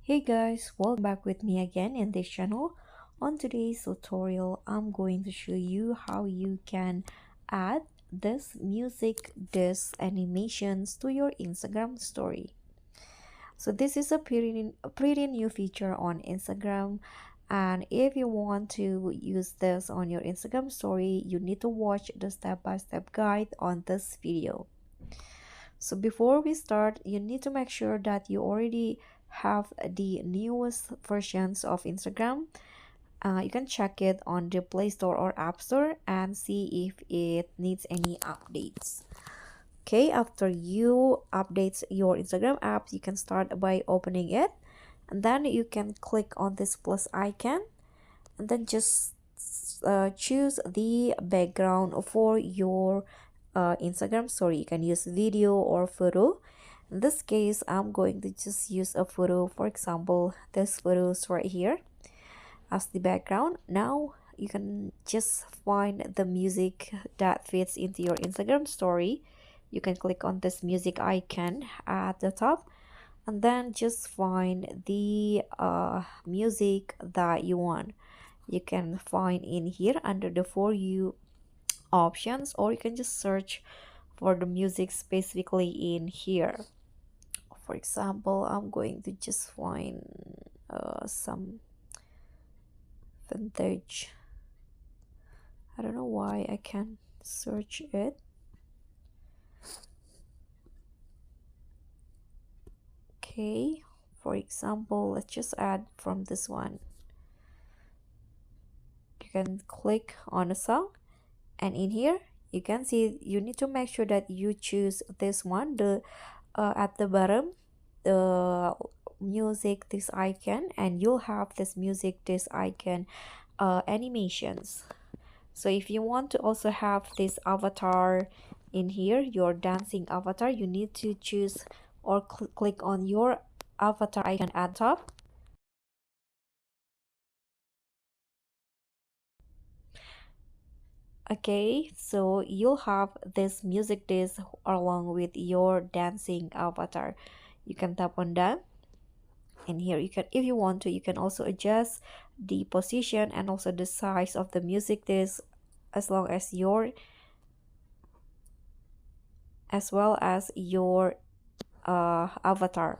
Hey guys, welcome back with me again in this channel. On today's tutorial, I'm going to show you how you can add this music disc animations to your Instagram story. So this is a pretty new feature on Instagram, and if you want to use this on your Instagram story, you need to watch the step-by-step guide on this video. So before we start, you need to make sure that you already have the newest versions of Instagram. You can check it on the Play Store or App Store and see if it needs any updates. Okay, after you update your Instagram app, you can start by opening it, and then you can click on this plus icon, and then just choose the background for your Instagram story. You can use video or photo. In this case, I'm going to just use a photo. For example, this photo is right here as the background. Now you can just find the music that fits into your Instagram story. You can click on this music icon at the top, and then just find the music that you want. You can find in here under the For You options, or you can just search for the music specifically in here. For example, I'm going to just find some vintage. I don't know why I can't search it. Okay, for example, let's just add from this one. You can click on a song, and in here you can see you need to make sure that you choose this one, the at the bottom, the music this icon, and you'll have this music this icon animations. So if you want to also have this avatar in here, your dancing avatar, you need to choose or click on your avatar icon at top. Okay, so you'll have this music disc along with your dancing avatar. You can tap on that, and here you can, if you want to, you can also adjust the position and also the size of the music disc as long as your avatar.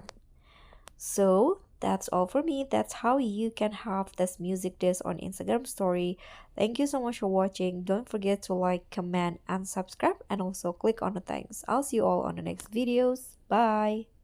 So that's all for me. That's how you can have this music disc on Instagram story. Thank you so much for watching. Don't forget to like, comment, and subscribe, and also click on the thanks. I'll see you all on the next videos. Bye.